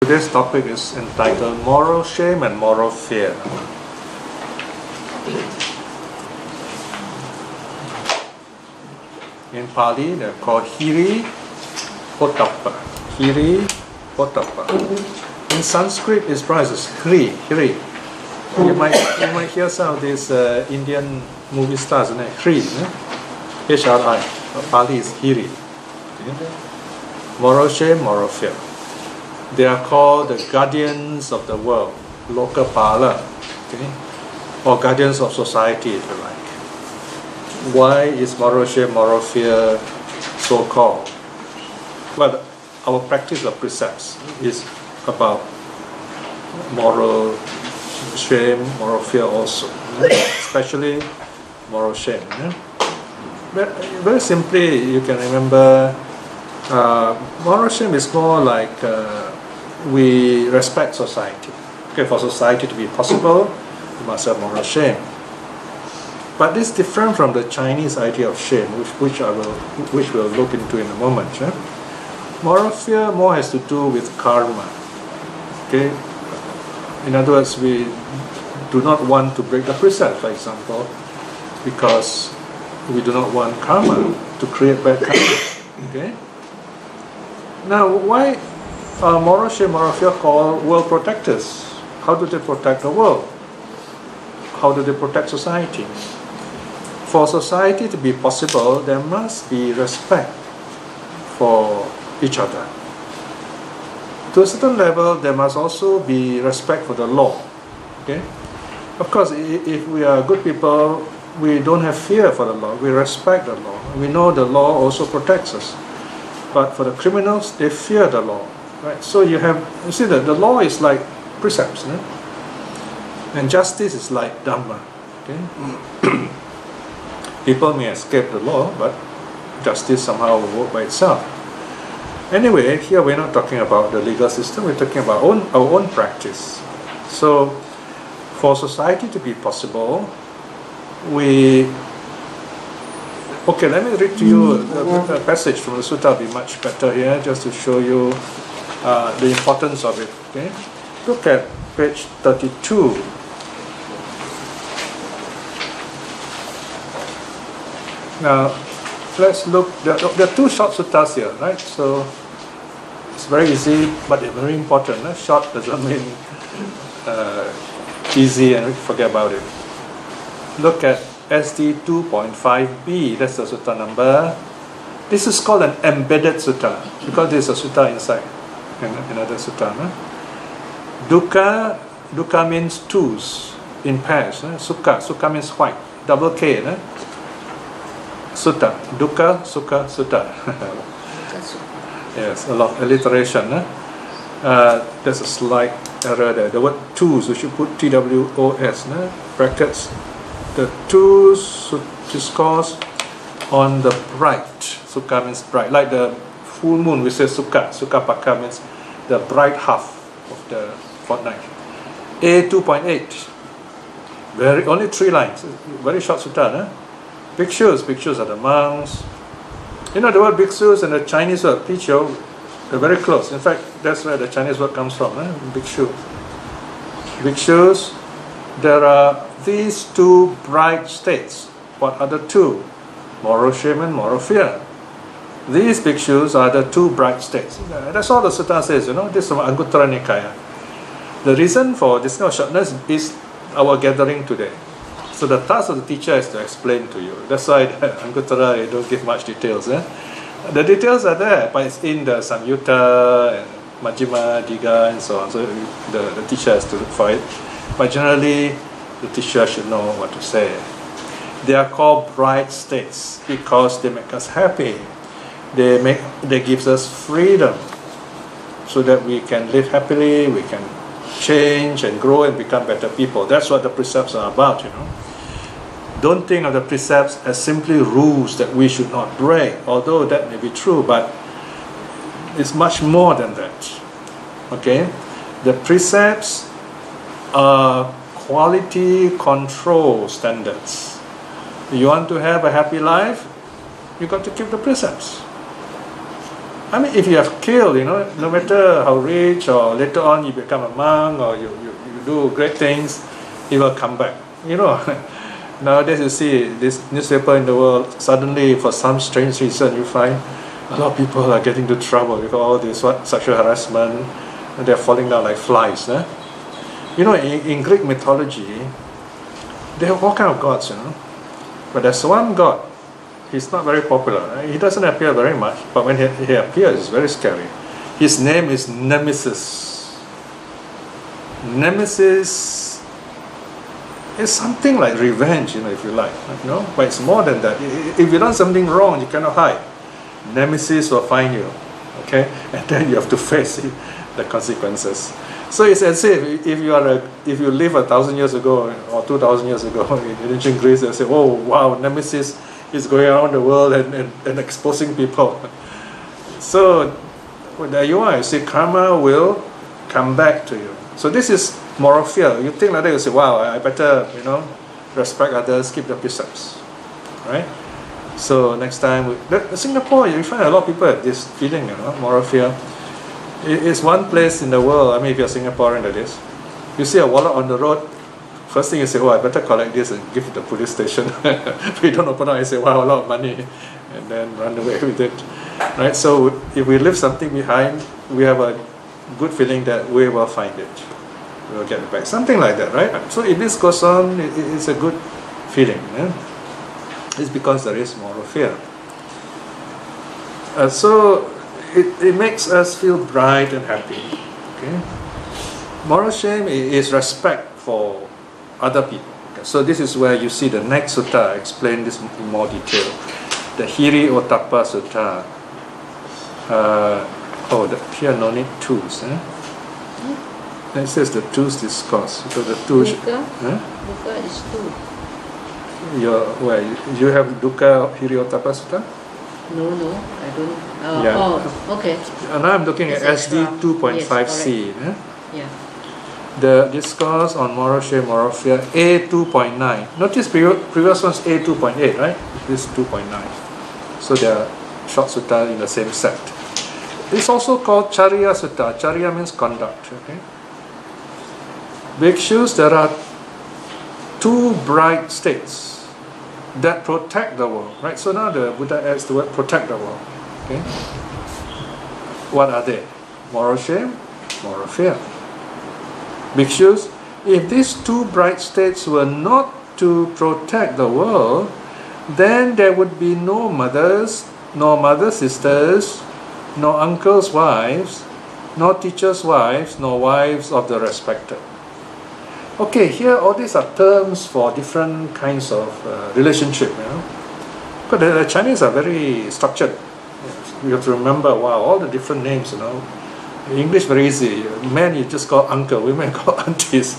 Today's topic is entitled Moral Shame and Moral Fear. In Pali, they're called Hiri Potappa. Hiri Potappa. In Sanskrit, it's pronounced as Hri. You might hear some of these Indian movie stars, isn't it? Hri, H-R-I. Pali is Hiri. Okay? Moral shame, moral fear. They are called the guardians of the world, loka pala, okay? Or guardians of society, if you like. Why is moral shame, moral fear so called? Well, our practice of precepts is about moral shame, moral fear also, especially moral shame. But very simply, you can remember moral shame is more like we respect society. Okay, for society to be possible, we must have moral shame. But this is different from the Chinese idea of shame, which we'll look into in a moment. Moral fear more has to do with karma. Okay, in other words, we do not want to break the precept, for example, because we do not want karma to create bad karma. Okay. Now, why are moral shame, moral fear called world protectors? How do they protect the world? How do they protect society? For society to be possible, there must be respect for each other. To a certain level, there must also be respect for the law. Okay? Of course, if we are good people, we don't have fear for the law. We respect the law. We know the law also protects us. But for the criminals, they fear the law, right? So you see that the law is like precepts, and justice is like dhamma. Okay? People may escape the law, but justice somehow will work by itself. Anyway, here we're not talking about the legal system, we're talking about our own practice. So, for society to be possible, okay, let me read to you a passage from the sutta. Will be much better here, just to show you the importance of it. Okay, look at page 32. Now, let's look. There are two short suttas here, right? So it's very easy, but they're very important. Short doesn't mean easy and forget about it. Look at SD 2.5b, that's the sutta number. This is called an embedded sutta because there's a sutta inside another sutta. Dukkha means twos in pairs. Sukha means white, double K. Sutta, dukkha, sukha, sutta. Yes, a lot of alliteration. There's a slight error there. The word twos, we should put TWOS, brackets. The twos discourse on the bright. Sukha means bright. Like the full moon, we say sukha. Sukha paka means the bright half of the fortnight. A 2.8. Only 3 lines. Very short sutta. Bhikshus are the monks. You know the word bhikshus and the Chinese word bhikshu, they're very close. In fact, that's where the Chinese word comes from. Bhikshu. Bhikshus. There are these 2 bright states. What are the 2? Moral shame and moral fear. These bhikshus are the 2 bright states. That's all the sutta says, This is from Anguttara Nikaya. The reason for this kind of shortness is our gathering today. So the task of the teacher is to explain to you. That's why Anguttara, I don't give much details. The details are there, but it's in the Samyutta, and Majjhima, Digha, and so on. So the teacher has to look for it. But generally, the teacher should know what to say. They are called bright states because they make us happy. They gives us freedom so that we can live happily, we can change and grow and become better people. That's what the precepts are about, Don't think of the precepts as simply rules that we should not break, although that may be true, but it's much more than that. Okay? The precepts are quality control standards. You want to have a happy life, you got to keep the precepts. I mean, if you have killed, no matter how rich or later on you become a monk or you do great things, he will come back. Nowadays you see this newspaper in the world, suddenly for some strange reason you find a lot of people are getting into trouble with all this sexual harassment, and they're falling down like flies. In Greek mythology, they have all kind of gods, but there's one god. He's not very popular. He doesn't appear very much, but when he appears, it's very scary. His name is Nemesis. Nemesis is something like revenge, if you like. But it's more than that. If you've done something wrong, you cannot hide. Nemesis will find you, okay, and then you have to face the consequences. So it's as if you live 1,000 years ago or 2,000 years ago in ancient Greece, they say, "Oh wow, Nemesis is going around the world and exposing people." So there you are. You see, karma will come back to you. So this is moral fear. You think like that, you say, "Wow, I better respect others, keep the precepts," right? So next time, Singapore, you find a lot of people have this feeling, moral fear. It's one place in the world. I mean, if you're Singaporean, that is, you see a wallet on the road, first thing you say, "Oh, I better collect this and give it to the police station." If you don't open up, you say, "Wow, a lot of money," and then run away with it, right? So if we leave something behind, we have a good feeling that we will find it, we will get it back, something like that, right? So if this goes on, it's a good feeling. It's because there is moral fear. So it makes us feel bright and happy. Okay? Moral shame is respect for other people. Okay? So this is where you see the next sutta explain this in more detail. The Hiri Ottappa Sutta. Here no need tools. It says the tools discourse. So the tools. Dukkha is two. You have Dukkha Hiri Ottappa Sutta? No, I don't. Yeah. Okay. And now I'm looking at SD 2.5C. Yes, yeah. The discourse on moral shame, moral fear, A 2.9. Notice previous one's A 2.8, right? This 2.9. So they are short sutta in the same set. It's also called Charya Sutta. Charya means conduct. Okay. Bhikshus, there are two bright states that protect the world, right? So now the Buddha adds the word protect the world. Okay. What are they? Moral shame, moral fear. Bhikshus, if these two bright states were not to protect the world, then there would be no mothers, nor mother sisters, nor uncles' wives, nor teachers' wives, nor wives of the respected. Okay, here all these are terms for different kinds of relationship, But the Chinese are very structured. You have to remember, wow, all the different names, In English, very easy. Men, you just call uncle. Women call aunties.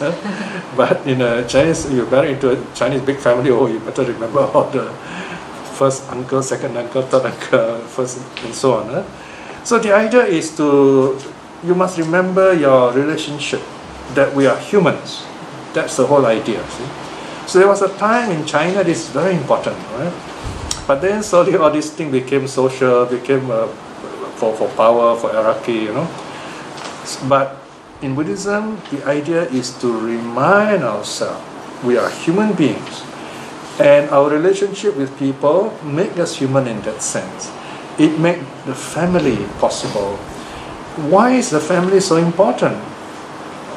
But in Chinese, you're married into a Chinese big family. Oh, you better remember all the first uncle, second uncle, third uncle, first, and so on. So the idea is you must remember your relationship, that we are humans. That's the whole idea. See? So there was a time in China, this is very important, right? But then slowly all these things became social, became for power, for hierarchy, But in Buddhism, the idea is to remind ourselves we are human beings, and our relationship with people make us human in that sense. It makes the family possible. Why is the family so important?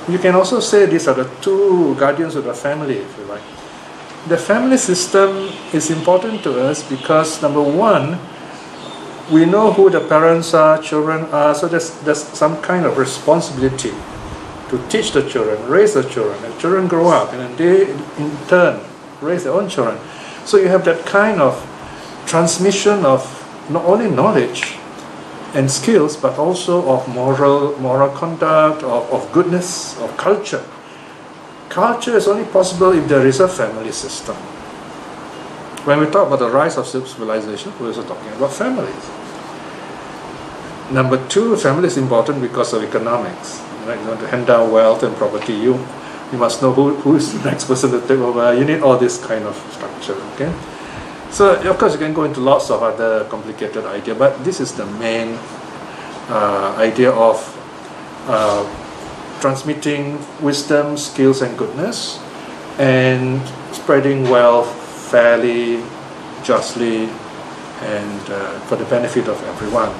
You can also say these are the two guardians of the family, if you like. The family system is important to us because, number one, we know who the parents are, children are, so there's some kind of responsibility to teach the children, raise the children. The children grow up and they in turn raise their own children. So you have that kind of transmission of not only knowledge and skills, but also of moral conduct, of goodness, of culture. Culture is only possible if there is a family system. When we talk about the rise of civilization, we're also talking about families. Number two, family is important because of economics. Right? You want to hand down wealth and property, you must know who is the next person to take over. You need all this kind of structure. Okay. So of course you can go into lots of other complicated ideas, but this is the main idea of transmitting wisdom, skills, and goodness, and spreading wealth fairly, justly, and for the benefit of everyone.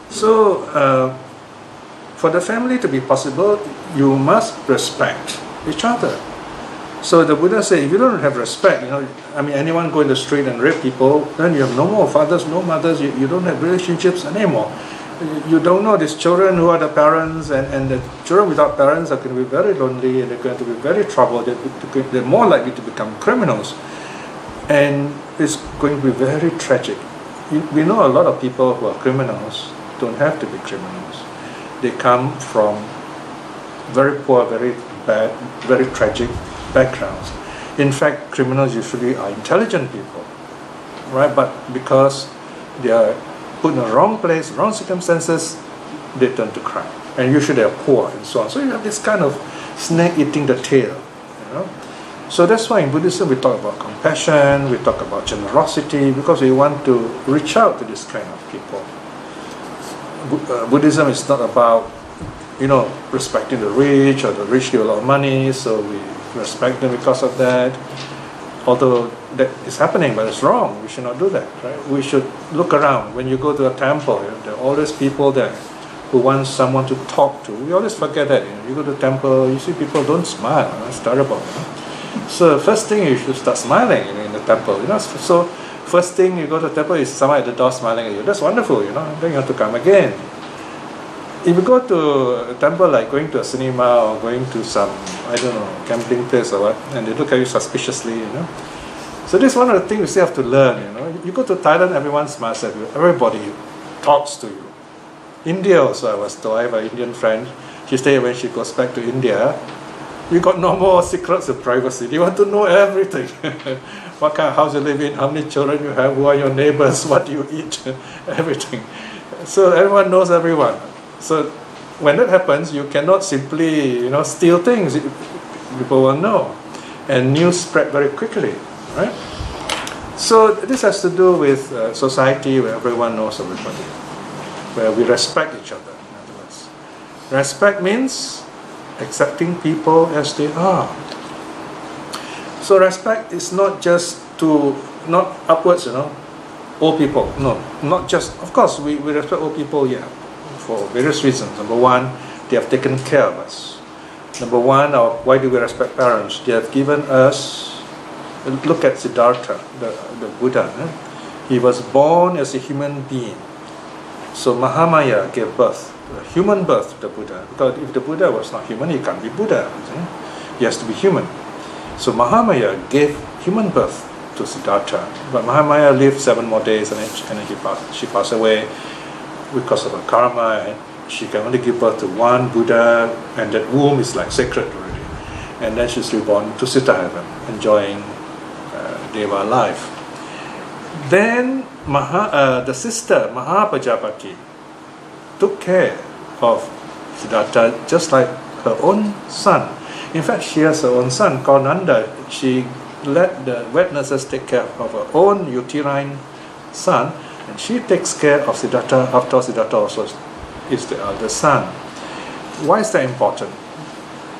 So, for the family to be possible, you must respect each other. So the Buddha said, if you don't have respect, anyone go in the street and rape people, then you have no more fathers, no mothers, you don't have relationships anymore. You don't know these children who are the parents, and the children without parents are going to be very lonely, and they're going to be very troubled, they're more likely to become criminals. And it's going to be very tragic. We know a lot of people who are criminals don't have to be criminals. They come from very poor, very bad, very tragic backgrounds. In fact, criminals usually are intelligent people, right? But because they are put in the wrong place, wrong circumstances, they turn to crime. And usually they are poor and so on. So you have this kind of snake eating the tail, So that's why in Buddhism we talk about compassion, we talk about generosity, because we want to reach out to this kind of people. Buddhism is not about, respecting the rich, or the rich give a lot of money, so we respect them because of that. Although that is happening, but it's wrong. We should not do that, right? We should look around. When you go to a temple, there are always people there who want someone to talk to. We always forget that. You go to the temple, you see people don't smile. That's terrible. So first thing you should start smiling in the temple. So first thing you go to the temple is someone at the door smiling at you. That's wonderful. Then you have to come again. If you go to a temple, like going to a cinema or going to some, gambling place or what, and they look at you suspiciously, So this is one of the things we still have to learn, You go to Thailand, everyone smiles at you. Everybody talks to you. India also, I was told, I have an Indian friend. She said when she goes back to India, you got no more secrets of privacy. They want to know everything. What kind of house you live in, how many children you have, who are your neighbors, what do you eat, everything. So everyone knows everyone. So when that happens, you cannot simply, steal things. People will know. And news spread very quickly, right? So this has to do with society where everyone knows everybody, where we respect each other, in other words. Respect means accepting people as they are. So respect is not just not upwards, old people. No, not just, of course, we respect old people, for various reasons. Number one, they have taken care of us. Number one, why do we respect parents? They have given us, look at Siddhartha, the Buddha. He was born as a human being. So Mahamaya gave birth, a human birth to the Buddha. Because if the Buddha was not human, he can't be Buddha. He has to be human. So Mahamaya gave human birth to Siddhartha. But Mahamaya lived 7 more days and then she passed away because of her karma. And she can only give birth to one Buddha, and that womb is like sacred already. And then she's reborn to Sita heaven, enjoying Deva life. Then the sister Mahapajapati took care of Siddhartha just like her own son. In fact, she has her own son called Nanda. She let the wet nurses take care of her own uterine son, and she takes care of Siddhartha after Siddhartha also is the elder son. Why is that important?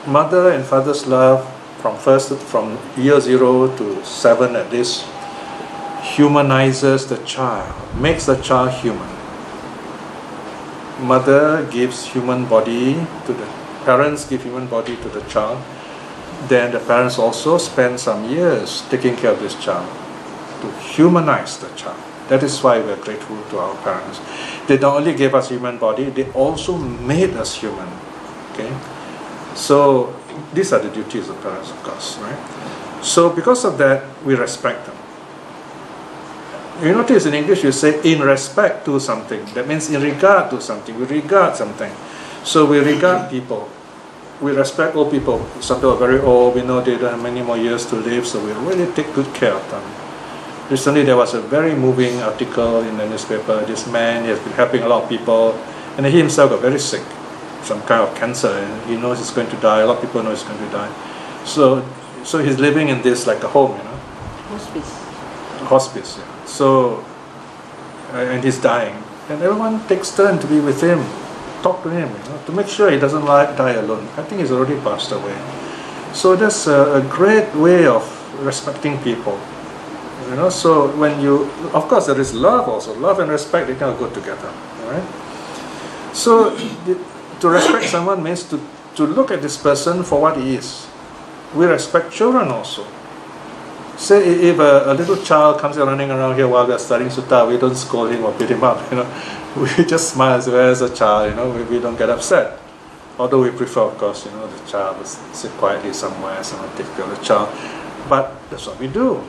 Mother and father's love from year 0 to 7 at least humanizes the child, makes the child human. Mother gives human body to the parents, give human body to the child. Then the parents also spend some years taking care of this child to humanize the child. That is why we are grateful to our parents. They not only gave us human body, they also made us human. Okay, so these are the duties of parents, of course, right? So because of that, we respect them. You notice in English you say in respect to something. That means in regard to something. We regard something. So we regard people. We respect old people. Some people are very old. We know they don't have many more years to live, so we really take good care of them. Recently there was a very moving article in the newspaper. This man, he has been helping a lot of people, and he himself got very sick, some kind of cancer, and he knows he's going to die. A lot of people know he's going to die. So he's living in this like a home, Hospice. Hospice, yeah. So, and he's dying. And everyone takes turn to be with him, talk to him, to make sure he doesn't die alone. I think he's already passed away. So that's a great way of respecting people. So when you, of course, there is love also. Love and respect, they cannot go together. All right. So to respect someone means to look at this person for what he is. We respect children also. Say if a little child comes running around here while we are studying sutta, we don't scold him or beat him up. We just smile as well as a child. We don't get upset. Although we prefer, of course, the child will sit quietly somewhere, someone take care of the child. But that's what we do.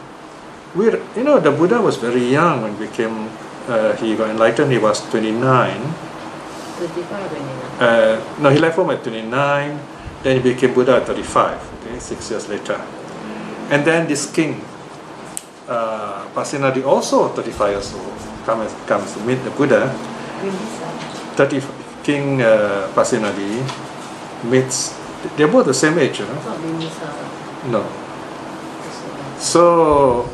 The Buddha was very young when he got enlightened. He was 29. 35 No, he left home at 29. Then he became Buddha at 35. Okay, 6 years later. And then this king, Pasenadi, also 35 years old, comes to meet the Buddha. King Pasenadi meets. They're both the same age, No. So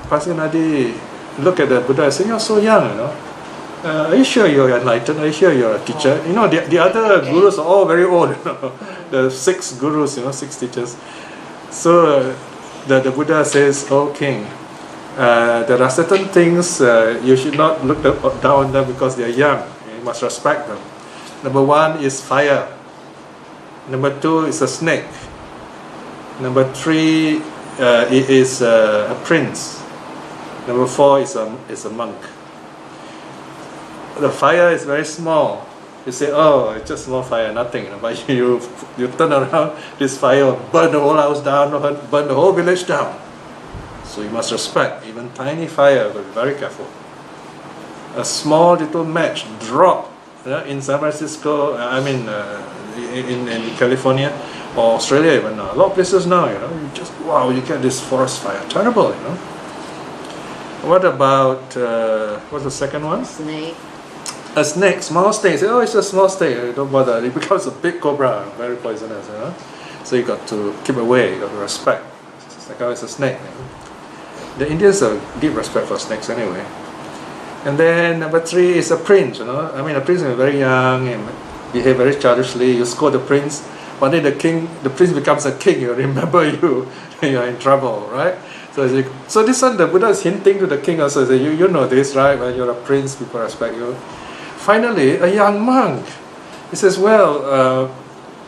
Pasenadi look at the Buddha and say, "You're so young, Are you sure you're enlightened? Are you sure you're a teacher?" The other gurus are all very old. The 6 gurus, 6 teachers. So the Buddha says, "Oh king, there are certain things you should not look down on them because they are young. You must respect them. Number 1 is fire. Number 2 is a snake. Number 3 is a prince. Number 4 is a monk. The fire is very small. You say, oh, it's just small fire, nothing. But you turn around, this fire will burn the whole house down, burn the whole village down. So you must respect, even tiny fire, but be very careful. A small little match drop in San Francisco, in California or Australia even now. A lot of places now, you get this forest fire. Terrible, What about, what's the second one? Snake. A snake, small snake. You say, oh, it's a small snake. Don't bother. It becomes a big cobra, very poisonous. So you got to keep away. You got to respect. It's like, oh, it's a snake. The Indians have deep respect for snakes anyway. And then number 3 is a prince. A prince is very young and behave very childishly. You scold the prince. One day the prince becomes a king. You remember you're in trouble, right? So this one, the Buddha is hinting to the king also. Say, you know this, right? When you're a prince, people respect you. Finally, a young monk. He says, well,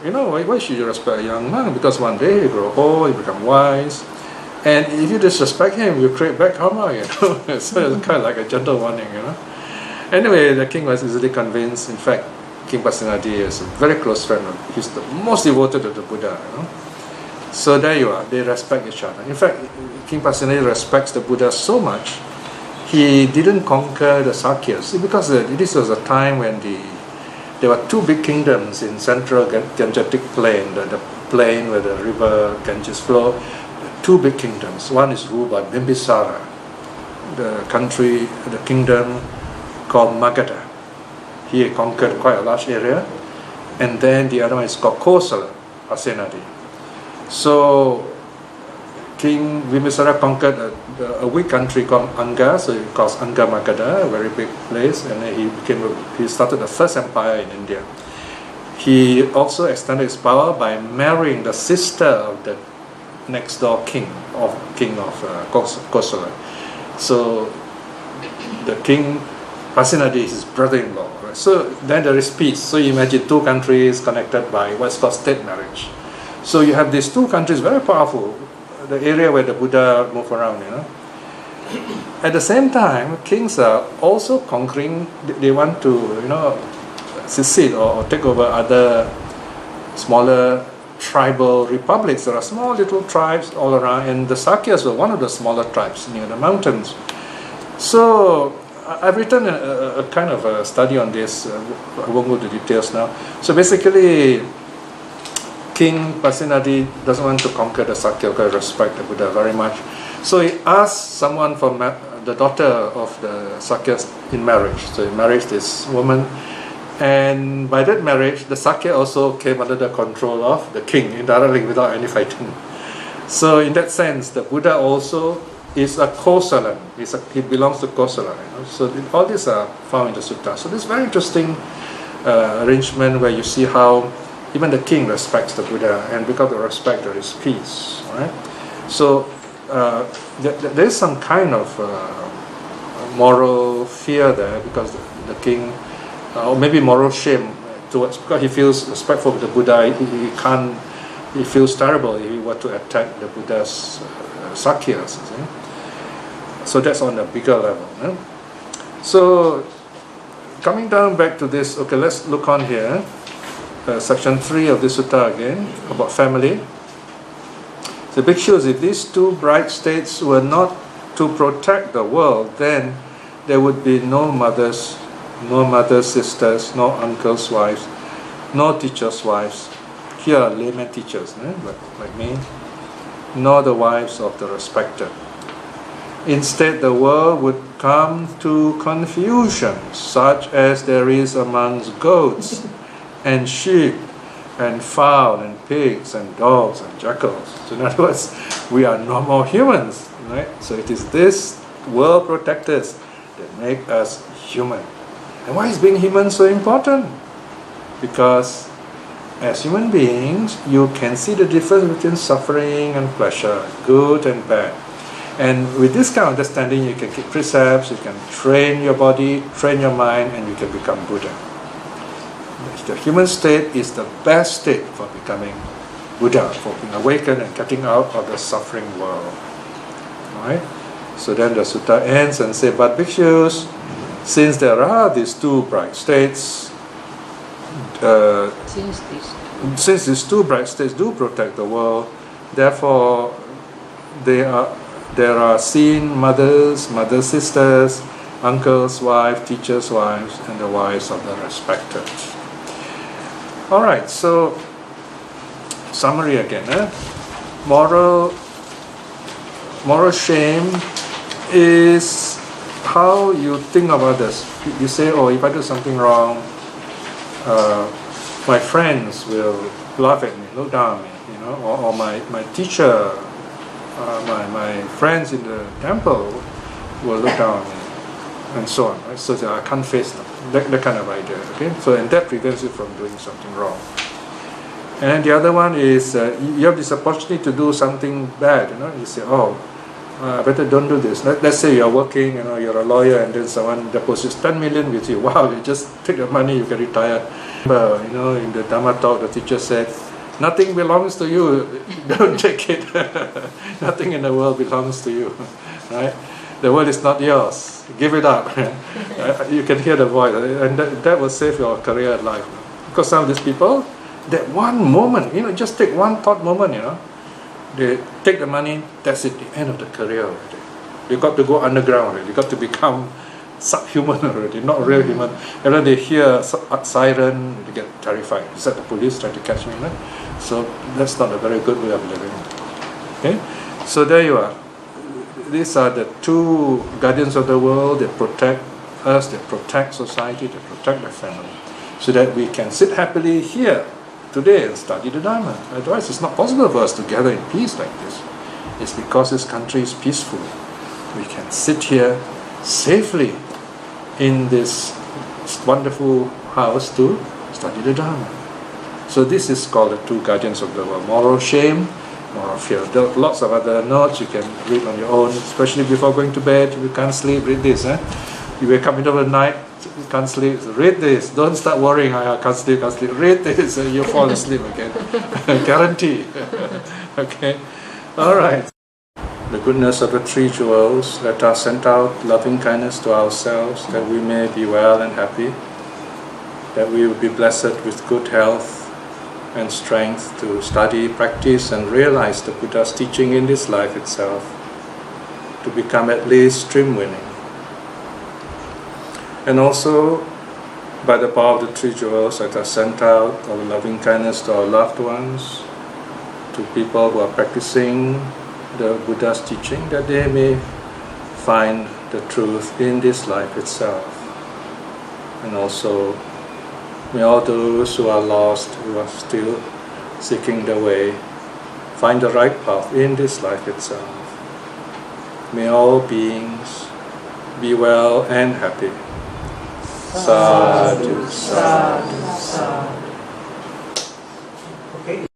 why should you respect a young monk? Because one day you grow old, you become wise. And if you disrespect him, you create bad karma, So it's kind of like a gentle warning, Anyway, the king was easily convinced. In fact, King Pasenadi is a very close friend. He's the most devoted to the Buddha, So there you are. They respect each other. In fact, King Pasenadi respects the Buddha so much, he didn't conquer the Sakyas. Because this was a time when there were 2 big kingdoms in central Gangetic plain, the plain where the river Ganges flow. 2 big kingdoms. One is ruled by Bimbisara, the kingdom called Magadha. He conquered quite a large area. And then the other one is called Kosala, Pasenadi. So King Bimbisara conquered a weak country called Anga, so it calls Anga Magadha, a very big place, and then he started the first empire in India. He also extended his power by marrying the sister of the next door king of Kosala. So the king Pasenadi is his brother-in-law. Right? So then there is peace. So you imagine 2 countries connected by what's called state marriage. So you have these 2 countries, very powerful, the area where the Buddha moved around, At the same time, kings are also conquering, they want to, secede or take over other smaller tribal republics. There are small little tribes all around, and the Sakyas were one of the smaller tribes near the mountains. So I've written a kind of a study on this. I won't go into details now. So basically, King Pasenadi doesn't want to conquer the Sakya because he respects the Buddha very much. So he asked someone from the daughter of the Sakyas in marriage. So he married this woman, and by that marriage, the Sakya also came under the control of the king indirectly without any fighting. So in that sense, the Buddha also is a Kosalan. He belongs to Kosala. So all these are found in the sutta. So this is very interesting arrangement where you see how even the king respects the Buddha, and because of respect there is peace. Right? So there is some kind of moral fear there because the king, or maybe moral shame towards, because he feels respectful of the Buddha. He feels terrible if he were to attack the Buddha's Sakyas. So that's on a bigger level. So coming down back to this, okay, let's look on here. Section 3 of the sutta again, about family. The bhikshus, if these two bright states were not to protect the world, then there would be no mothers, sisters, no uncles' wives, no teachers' wives. Here are layman teachers, like me, nor the wives of the respected. Instead, the world would come to confusion, such as there is amongst goats and sheep and fowl and pigs and dogs and jackals. So in other words, we are no more humans, right? So it is this world protectors that make us human. And why is being human so important? Because as human beings, you can see the difference between suffering and pleasure, good and bad. And with this kind of understanding, you can keep precepts, you can train your body, train your mind, and you can become Buddha. The human state is the best state for becoming Buddha, for being awakened and getting out of the suffering world. Right? So then the sutta ends and says, but bhikshus, since there are these two bright states, since these two bright states do protect the world, therefore there are seen mothers, sisters, uncles' wives, teachers' wives, and the wives of the respected. Alright, so summary again. Moral shame is how you think of others. You say, oh, if I do something wrong, my friends will laugh at me, look down on me, or my teacher, my friends in the temple will look down on me, and so on. Right? So that I can't face them. That kind of idea. Okay. So and that prevents you from doing something wrong. And then the other one is you have this opportunity to do something bad. You say, oh, I better don't do this. Let's say you're working, you're a lawyer, and then someone deposits 10 million with you. Wow, you just take the money, you can retire. But, in the Dhamma talk, the teacher said, nothing belongs to you. Don't take it. Nothing in the world belongs to you. Right? The world is not yours. Give it up. You can hear the voice, and that will save your career and life. Because some of these people, that one moment, just take one thought moment, they take the money, that's it, the end of the career already. They got to go underground already. They got to become subhuman already, not real human. And then they hear a siren, they get terrified. Is that the police trying to catch me? So that's not a very good way of living. Okay? So there you are. These are the two guardians of the world. They protect us, they protect society, they protect the family. So that we can sit happily here today and study the Dharma. Otherwise, it's not possible for us to gather in peace like this. It's because this country is peaceful. We can sit here safely in this wonderful house to study the Dharma. So this is called the two guardians of the world. Moral shame, moral fear. There are lots of other notes you can read on your own, especially before going to bed. If you can't sleep, read this. You wake up in the middle of the night, you can't sleep, read this. Don't start worrying, I can't sleep. Read this, and you'll fall asleep again. Guarantee. Okay? Alright. The goodness of the three jewels, let us send out loving kindness to ourselves, that we may be well and happy, that we will be blessed with good health and strength to study, practice, and realize the Buddha's teaching in this life itself, to become at least stream winning. And also, by the power of the three jewels, let us send out our loving kindness to our loved ones, to people who are practicing the Buddha's teaching, that they may find the truth in this life itself. And also, may all those who are lost, who are still seeking the way, find the right path in this life itself. May all beings be well and happy. Sadhu, sadhu, sadhu. Okay.